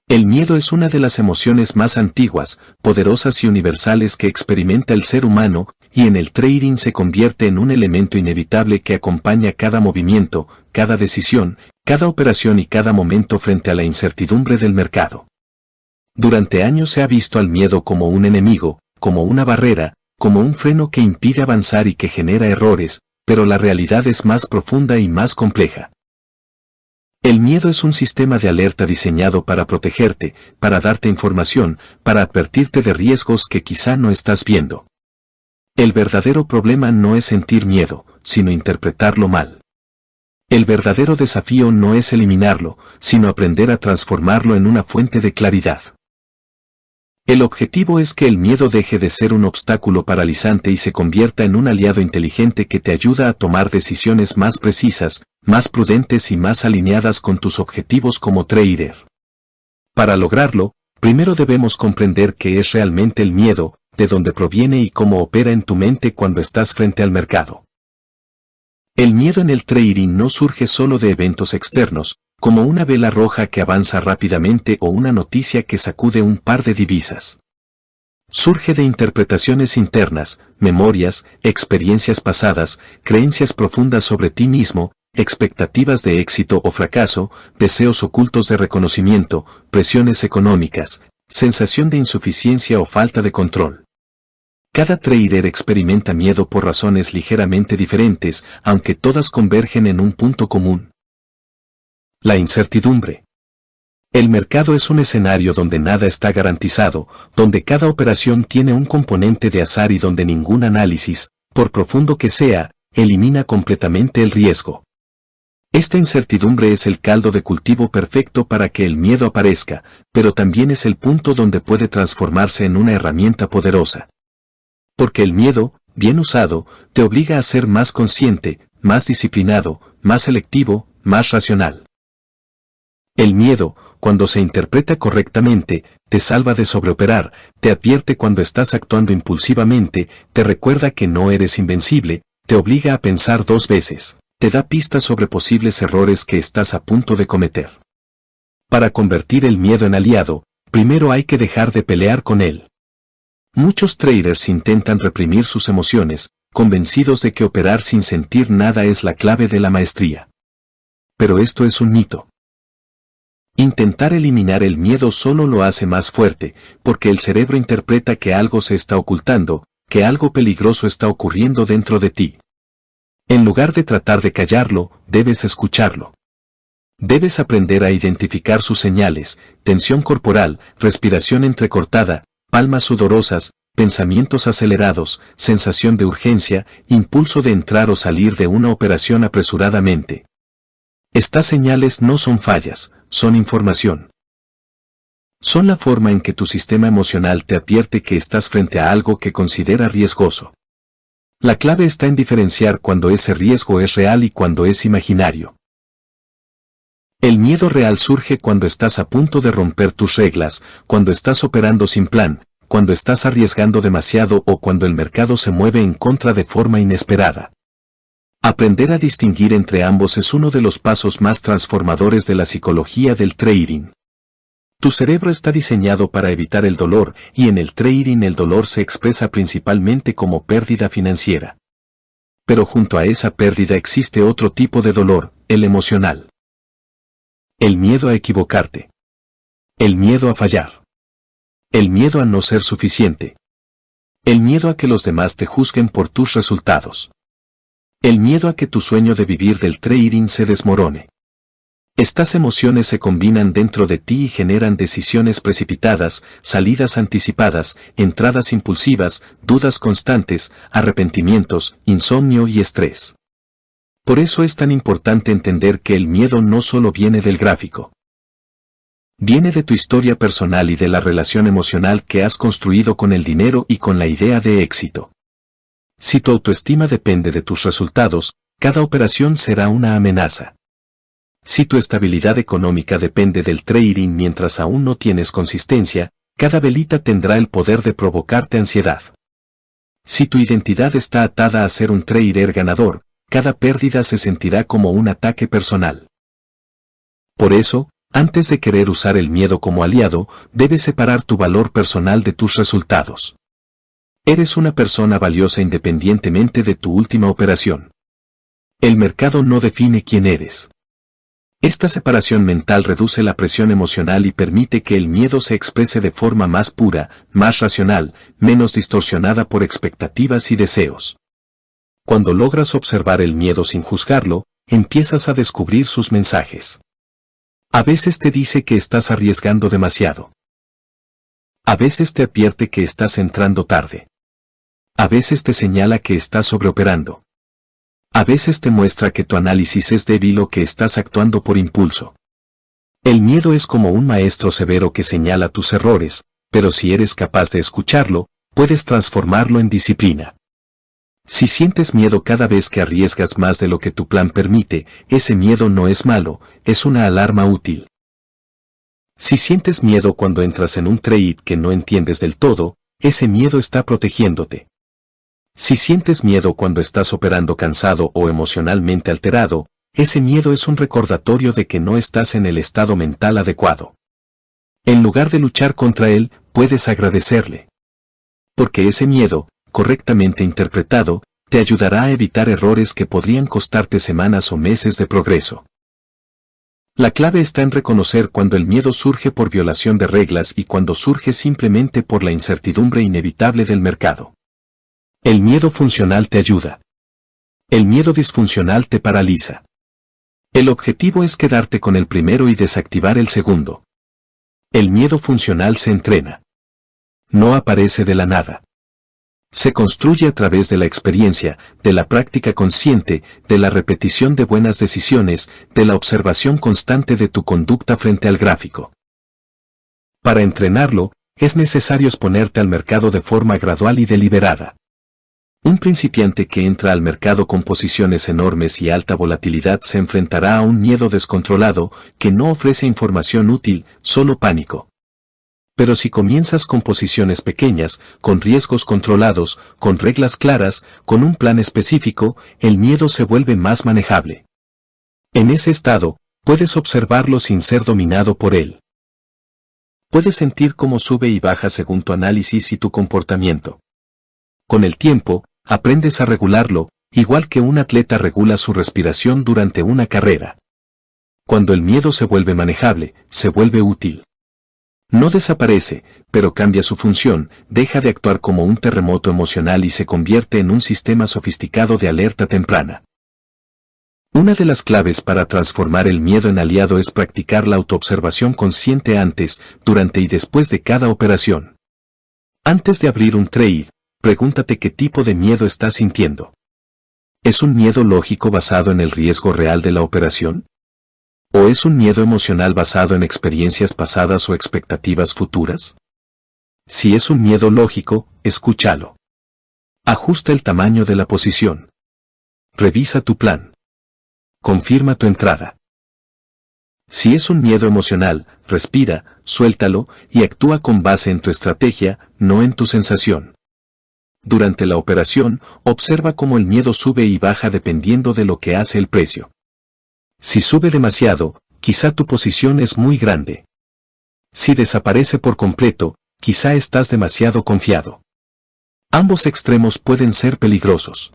El miedo es una de las emociones más antiguas, poderosas y universales que experimenta el ser humano, y en el trading se convierte en un elemento inevitable que acompaña cada movimiento, cada decisión, cada operación y cada momento frente a la incertidumbre del mercado. Durante años se ha visto al miedo como un enemigo, como una barrera, como un freno que impide avanzar y que genera errores, pero la realidad es más profunda y más compleja. El miedo es un sistema de alerta diseñado para protegerte, para darte información, para advertirte de riesgos que quizá no estás viendo. El verdadero problema no es sentir miedo, sino interpretarlo mal. El verdadero desafío no es eliminarlo, sino aprender a transformarlo en una fuente de claridad. El objetivo es que el miedo deje de ser un obstáculo paralizante y se convierta en un aliado inteligente que te ayuda a tomar decisiones más precisas, más prudentes y más alineadas con tus objetivos como trader. Para lograrlo, primero debemos comprender qué es realmente el miedo, de dónde proviene y cómo opera en tu mente cuando estás frente al mercado. El miedo en el trading no surge solo de eventos externos, como una vela roja que avanza rápidamente o una noticia que sacude un par de divisas. Surge de interpretaciones internas, memorias, experiencias pasadas, creencias profundas sobre ti mismo, expectativas de éxito o fracaso, deseos ocultos de reconocimiento, presiones económicas, sensación de insuficiencia o falta de control. Cada trader experimenta miedo por razones ligeramente diferentes, aunque todas convergen en un punto común. La incertidumbre. El mercado es un escenario donde nada está garantizado, donde cada operación tiene un componente de azar y donde ningún análisis, por profundo que sea, elimina completamente el riesgo. Esta incertidumbre es el caldo de cultivo perfecto para que el miedo aparezca, pero también es el punto donde puede transformarse en una herramienta poderosa. Porque el miedo, bien usado, te obliga a ser más consciente, más disciplinado, más selectivo, más racional. El miedo, cuando se interpreta correctamente, te salva de sobreoperar, te advierte cuando estás actuando impulsivamente, te recuerda que no eres invencible, te obliga a pensar dos veces, te da pistas sobre posibles errores que estás a punto de cometer. Para convertir el miedo en aliado, primero hay que dejar de pelear con él. Muchos traders intentan reprimir sus emociones, convencidos de que operar sin sentir nada es la clave de la maestría. Pero esto es un mito. Intentar eliminar el miedo solo lo hace más fuerte, porque el cerebro interpreta que algo se está ocultando, que algo peligroso está ocurriendo dentro de ti. En lugar de tratar de callarlo, debes escucharlo. Debes aprender a identificar sus señales, tensión corporal, respiración entrecortada, palmas sudorosas, pensamientos acelerados, sensación de urgencia, impulso de entrar o salir de una operación apresuradamente. Estas señales no son fallas, son información. Son la forma en que tu sistema emocional te advierte que estás frente a algo que considera riesgoso. La clave está en diferenciar cuando ese riesgo es real y cuando es imaginario. El miedo real surge cuando estás a punto de romper tus reglas, cuando estás operando sin plan, cuando estás arriesgando demasiado o cuando el mercado se mueve en contra de forma inesperada. Aprender a distinguir entre ambos es uno de los pasos más transformadores de la psicología del trading. Tu cerebro está diseñado para evitar el dolor, y en el trading el dolor se expresa principalmente como pérdida financiera. Pero junto a esa pérdida existe otro tipo de dolor, el emocional. El miedo a equivocarte. El miedo a fallar. El miedo a no ser suficiente. El miedo a que los demás te juzguen por tus resultados. El miedo a que tu sueño de vivir del trading se desmorone. Estas emociones se combinan dentro de ti y generan decisiones precipitadas, salidas anticipadas, entradas impulsivas, dudas constantes, arrepentimientos, insomnio y estrés. Por eso es tan importante entender que el miedo no solo viene del gráfico. Viene de tu historia personal y de la relación emocional que has construido con el dinero y con la idea de éxito. Si tu autoestima depende de tus resultados, cada operación será una amenaza. Si tu estabilidad económica depende del trading mientras aún no tienes consistencia, cada velita tendrá el poder de provocarte ansiedad. Si tu identidad está atada a ser un trader ganador, cada pérdida se sentirá como un ataque personal. Por eso, Antes de querer usar el miedo como aliado, debes separar tu valor personal de tus resultados. Eres una persona valiosa independientemente de tu última operación. El mercado no define quién eres. Esta separación mental reduce la presión emocional y permite que el miedo se exprese de forma más pura, más racional, menos distorsionada por expectativas y deseos. Cuando logras observar el miedo sin juzgarlo, empiezas a descubrir sus mensajes. A veces te dice que estás arriesgando demasiado. A veces te advierte que estás entrando tarde. A veces te señala que estás sobreoperando. A veces te muestra que tu análisis es débil o que estás actuando por impulso. El miedo es como un maestro severo que señala tus errores, pero si eres capaz de escucharlo, puedes transformarlo en disciplina. Si sientes miedo cada vez que arriesgas más de lo que tu plan permite, ese miedo no es malo, es una alarma útil. Si sientes miedo cuando entras en un trade que no entiendes del todo, ese miedo está protegiéndote. Si sientes miedo cuando estás operando cansado o emocionalmente alterado, ese miedo es un recordatorio de que no estás en el estado mental adecuado. En lugar de luchar contra él, puedes agradecerle. Porque ese miedo, correctamente interpretado, te ayudará a evitar errores que podrían costarte semanas o meses de progreso. La clave está en reconocer cuando el miedo surge por violación de reglas y cuando surge simplemente por la incertidumbre inevitable del mercado. El miedo funcional te ayuda. El miedo disfuncional te paraliza. El objetivo es quedarte con el primero y desactivar el segundo. El miedo funcional se entrena. No aparece de la nada. Se construye a través de la experiencia, de la práctica consciente, de la repetición de buenas decisiones, de la observación constante de tu conducta frente al gráfico. Para entrenarlo, es necesario exponerte al mercado de forma gradual y deliberada. Un principiante que entra al mercado con posiciones enormes y alta volatilidad se enfrentará a un miedo descontrolado que no ofrece información útil, solo pánico. Pero si comienzas con posiciones pequeñas, con riesgos controlados, con reglas claras, con un plan específico, el miedo se vuelve más manejable. En ese estado, puedes observarlo sin ser dominado por él. Puedes sentir cómo sube y baja según tu análisis y tu comportamiento. Con el tiempo, aprendes a regularlo, igual que un atleta regula su respiración durante una carrera. Cuando el miedo se vuelve manejable, se vuelve útil. No desaparece, pero cambia su función, deja de actuar como un terremoto emocional y se convierte en un sistema sofisticado de alerta temprana. Una de las claves para transformar el miedo en aliado es practicar la autoobservación consciente antes, durante y después de cada operación. Antes de abrir un trade, pregúntate qué tipo de miedo estás sintiendo. ¿Es un miedo lógico basado en el riesgo real de la operación? ¿O es un miedo emocional basado en experiencias pasadas o expectativas futuras? Si es un miedo lógico, escúchalo. Ajusta el tamaño de la posición. Revisa tu plan. Confirma tu entrada. Si es un miedo emocional, respira, suéltalo y actúa con base en tu estrategia, no en tu sensación. Durante la operación, observa cómo el miedo sube y baja dependiendo de lo que hace el precio. Si sube demasiado, quizá tu posición es muy grande. Si desaparece por completo, quizá estás demasiado confiado. Ambos extremos pueden ser peligrosos.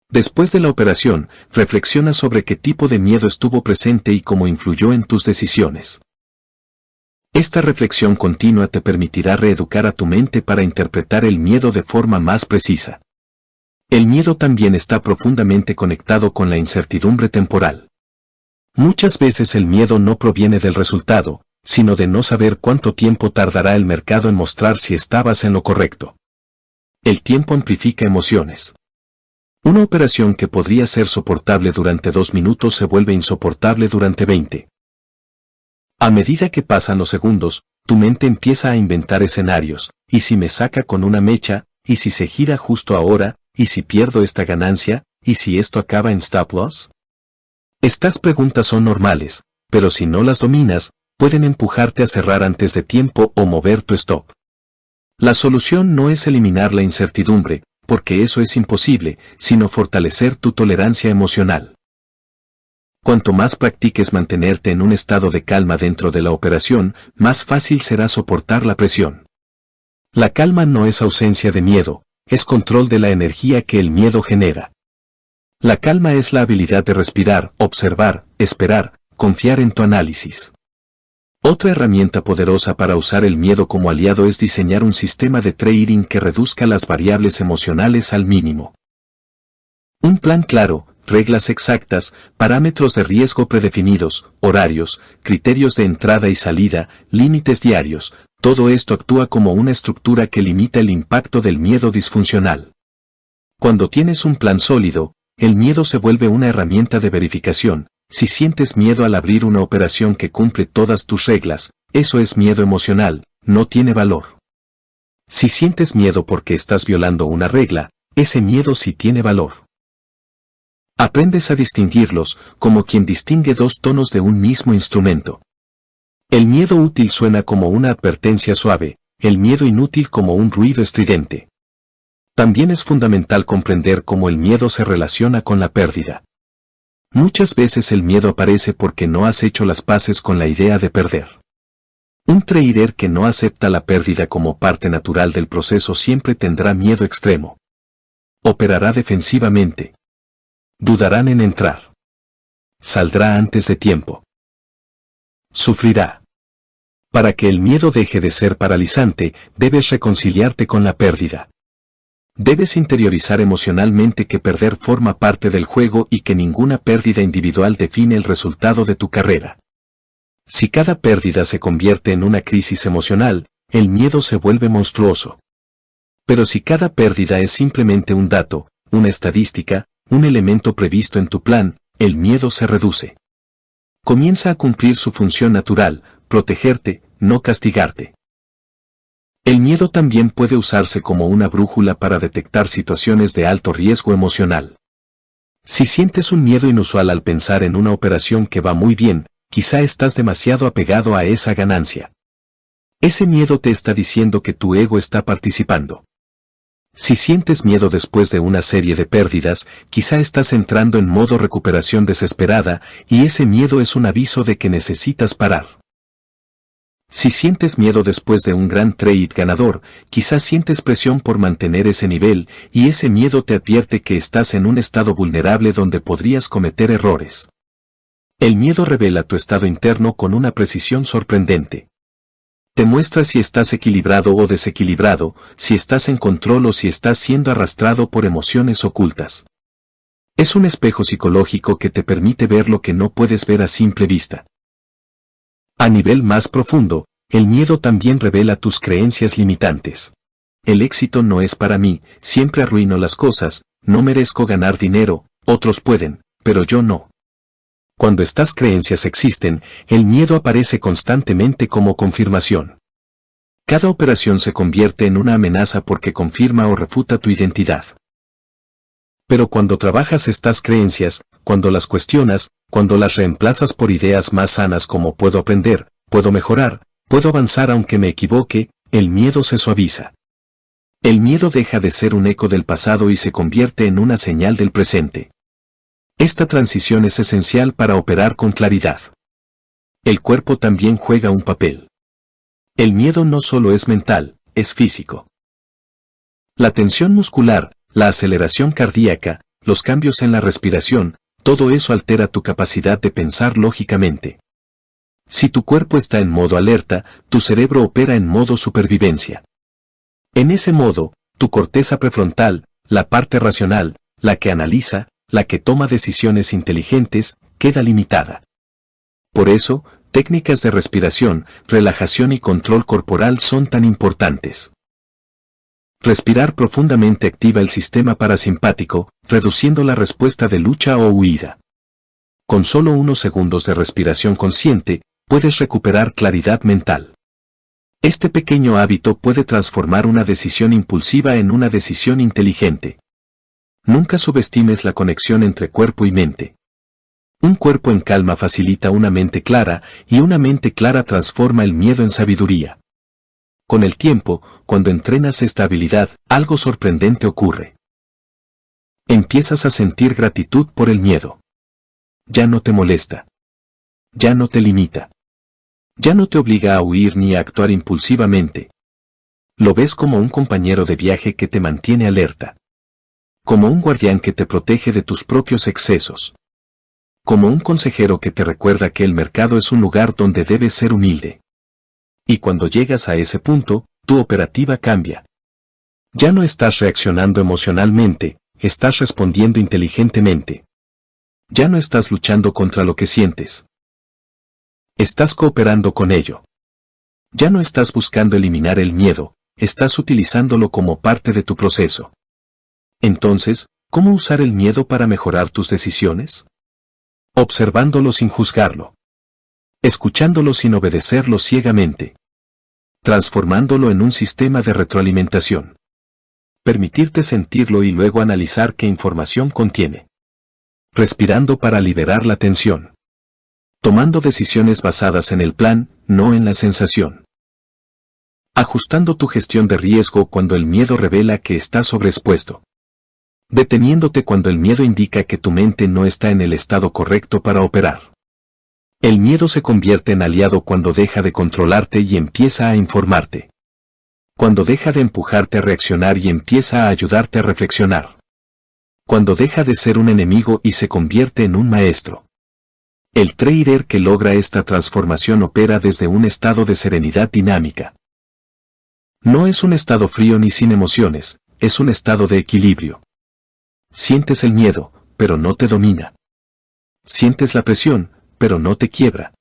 Después de la operación, reflexiona sobre qué tipo de miedo estuvo presente y cómo influyó en tus decisiones. Esta reflexión continua te permitirá reeducar a tu mente para interpretar el miedo de forma más precisa. El miedo también está profundamente conectado con la incertidumbre temporal. Muchas veces el miedo no proviene del resultado, sino de no saber cuánto tiempo tardará el mercado en mostrar si estabas en lo correcto. El tiempo amplifica emociones. Una operación que podría ser soportable durante 2 minutos se vuelve insoportable durante 20. A medida que pasan los segundos, tu mente empieza a inventar escenarios, ¿y si me saca con una mecha? ¿Y si se gira justo ahora? ¿Y si pierdo esta ganancia? ¿Y si esto acaba en stop loss? Estas preguntas son normales, pero si no las dominas, pueden empujarte a cerrar antes de tiempo o mover tu stop. La solución no es eliminar la incertidumbre, porque eso es imposible, sino fortalecer tu tolerancia emocional. Cuanto más practiques mantenerte en un estado de calma dentro de la operación, más fácil será soportar la presión. La calma no es ausencia de miedo, es control de la energía que el miedo genera. La calma es la habilidad de respirar, observar, esperar, confiar en tu análisis. Otra herramienta poderosa para usar el miedo como aliado es diseñar un sistema de trading que reduzca las variables emocionales al mínimo. Un plan claro, reglas exactas, parámetros de riesgo predefinidos, horarios, criterios de entrada y salida, límites diarios, todo esto actúa como una estructura que limita el impacto del miedo disfuncional. Cuando tienes un plan sólido, el miedo se vuelve una herramienta de verificación. Si sientes miedo al abrir una operación que cumple todas tus reglas, eso es miedo emocional, no tiene valor. Si sientes miedo porque estás violando una regla, ese miedo sí tiene valor. Aprendes a distinguirlos, como quien distingue dos tonos de un mismo instrumento. El miedo útil suena como una advertencia suave, el miedo inútil como un ruido estridente. También es fundamental comprender cómo el miedo se relaciona con la pérdida. Muchas veces el miedo aparece porque no has hecho las paces con la idea de perder. Un trader que no acepta la pérdida como parte natural del proceso siempre tendrá miedo extremo. Operará defensivamente. Dudarán en entrar. Saldrá antes de tiempo. Sufrirá. Para que el miedo deje de ser paralizante, debes reconciliarte con la pérdida. Debes interiorizar emocionalmente que perder forma parte del juego y que ninguna pérdida individual define el resultado de tu carrera. Si cada pérdida se convierte en una crisis emocional, el miedo se vuelve monstruoso. Pero si cada pérdida es simplemente un dato, una estadística, un elemento previsto en tu plan, el miedo se reduce. Comienza a cumplir su función natural, protegerte, no castigarte. El miedo también puede usarse como una brújula para detectar situaciones de alto riesgo emocional. Si sientes un miedo inusual al pensar en una operación que va muy bien, quizá estás demasiado apegado a esa ganancia. Ese miedo te está diciendo que tu ego está participando. Si sientes miedo después de una serie de pérdidas, quizá estás entrando en modo recuperación desesperada, y ese miedo es un aviso de que necesitas parar. Si sientes miedo después de un gran trade ganador, quizás sientes presión por mantener ese nivel, y ese miedo te advierte que estás en un estado vulnerable donde podrías cometer errores. El miedo revela tu estado interno con una precisión sorprendente. Te muestra si estás equilibrado o desequilibrado, si estás en control o si estás siendo arrastrado por emociones ocultas. Es un espejo psicológico que te permite ver lo que no puedes ver a simple vista. A nivel más profundo, el miedo también revela tus creencias limitantes. El éxito no es para mí, siempre arruino las cosas, no merezco ganar dinero, otros pueden, pero yo no. Cuando estas creencias existen, el miedo aparece constantemente como confirmación. Cada operación se convierte en una amenaza porque confirma o refuta tu identidad. Pero cuando trabajas estas creencias, cuando las cuestionas, cuando las reemplazas por ideas más sanas como puedo aprender, puedo mejorar, puedo avanzar aunque me equivoque, el miedo se suaviza. El miedo deja de ser un eco del pasado y se convierte en una señal del presente. Esta transición es esencial para operar con claridad. El cuerpo también juega un papel. El miedo no solo es mental, es físico. La tensión muscular, la aceleración cardíaca, los cambios en la respiración, todo eso altera tu capacidad de pensar lógicamente. Si tu cuerpo está en modo alerta, tu cerebro opera en modo supervivencia. En ese modo, tu corteza prefrontal, la parte racional, la que analiza, la que toma decisiones inteligentes, queda limitada. Por eso, técnicas de respiración, relajación y control corporal son tan importantes. Respirar profundamente activa el sistema parasimpático, reduciendo la respuesta de lucha o huida. Con solo unos segundos de respiración consciente, puedes recuperar claridad mental. Este pequeño hábito puede transformar una decisión impulsiva en una decisión inteligente. Nunca subestimes la conexión entre cuerpo y mente. Un cuerpo en calma facilita una mente clara, y una mente clara transforma el miedo en sabiduría. Con el tiempo, cuando entrenas esta habilidad, algo sorprendente ocurre. Empiezas a sentir gratitud por el miedo. Ya no te molesta. Ya no te limita. Ya no te obliga a huir ni a actuar impulsivamente. Lo ves como un compañero de viaje que te mantiene alerta. Como un guardián que te protege de tus propios excesos. Como un consejero que te recuerda que el mercado es un lugar donde debes ser humilde. Y cuando llegas a ese punto, tu operativa cambia. Ya no estás reaccionando emocionalmente, estás respondiendo inteligentemente. Ya no estás luchando contra lo que sientes. Estás cooperando con ello. Ya no estás buscando eliminar el miedo, estás utilizándolo como parte de tu proceso. Entonces, ¿cómo usar el miedo para mejorar tus decisiones? Observándolo sin juzgarlo. Escuchándolo sin obedecerlo ciegamente. Transformándolo en un sistema de retroalimentación. Permitirte sentirlo y luego analizar qué información contiene. Respirando para liberar la tensión. Tomando decisiones basadas en el plan, no en la sensación. Ajustando tu gestión de riesgo cuando el miedo revela que estás sobreexpuesto. Deteniéndote cuando el miedo indica que tu mente no está en el estado correcto para operar. El miedo se convierte en aliado cuando deja de controlarte y empieza a informarte. Cuando deja de empujarte a reaccionar y empieza a ayudarte a reflexionar. Cuando deja de ser un enemigo y se convierte en un maestro. El trader que logra esta transformación opera desde un estado de serenidad dinámica. No es un estado frío ni sin emociones, es un estado de equilibrio. Sientes el miedo, pero no te domina. Sientes la presión, pero no te quiebra.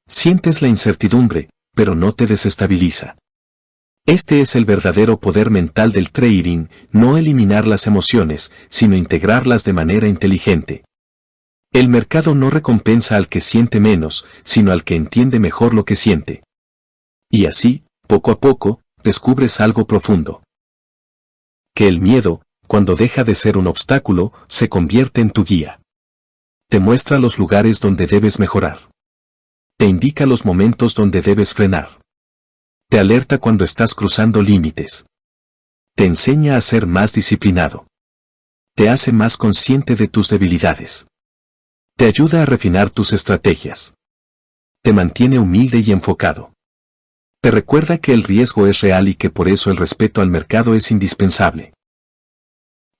Sientes la incertidumbre, pero no te desestabiliza. Este es el verdadero poder mental del trading, no eliminar las emociones, sino integrarlas de manera inteligente. El mercado no recompensa al que siente menos, sino al que entiende mejor lo que siente. Y así, poco a poco, descubres algo profundo. Que el miedo, cuando deja de ser un obstáculo, se convierte en tu guía. Te muestra los lugares donde debes mejorar. Te indica los momentos donde debes frenar. Te alerta cuando estás cruzando límites. Te enseña a ser más disciplinado. Te hace más consciente de tus debilidades. Te ayuda a refinar tus estrategias. Te mantiene humilde y enfocado. Te recuerda que el riesgo es real y que por eso el respeto al mercado es indispensable.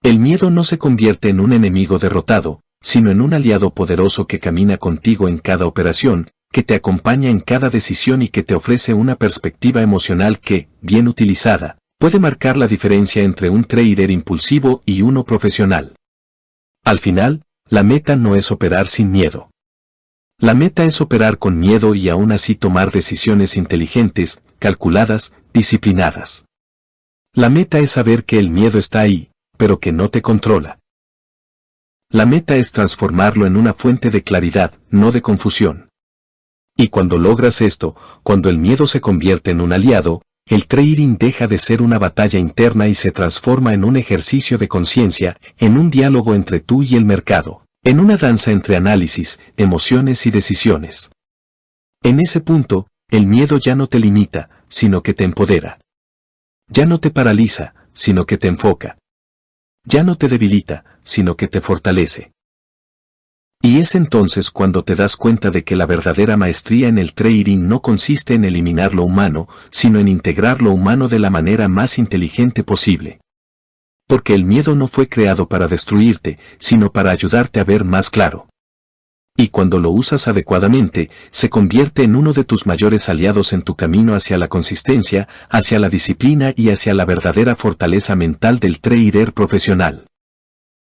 El miedo no se convierte en un enemigo derrotado, sino en un aliado poderoso que camina contigo en cada operación, que te acompaña en cada decisión y que te ofrece una perspectiva emocional que, bien utilizada, puede marcar la diferencia entre un trader impulsivo y uno profesional. Al final, la meta no es operar sin miedo. La meta es operar con miedo y aún así tomar decisiones inteligentes, calculadas, disciplinadas. La meta es saber que el miedo está ahí, pero que no te controla. La meta es transformarlo en una fuente de claridad, no de confusión. Y cuando logras esto, cuando el miedo se convierte en un aliado, el trading deja de ser una batalla interna y se transforma en un ejercicio de conciencia, en un diálogo entre tú y el mercado, en una danza entre análisis, emociones y decisiones. En ese punto, el miedo ya no te limita, sino que te empodera. Ya no te paraliza, sino que te enfoca. Ya no te debilita, sino que te fortalece. Y es entonces cuando te das cuenta de que la verdadera maestría en el trading no consiste en eliminar lo humano, sino en integrar lo humano de la manera más inteligente posible. Porque el miedo no fue creado para destruirte, sino para ayudarte a ver más claro. Y cuando lo usas adecuadamente, se convierte en uno de tus mayores aliados en tu camino hacia la consistencia, hacia la disciplina y hacia la verdadera fortaleza mental del trader profesional.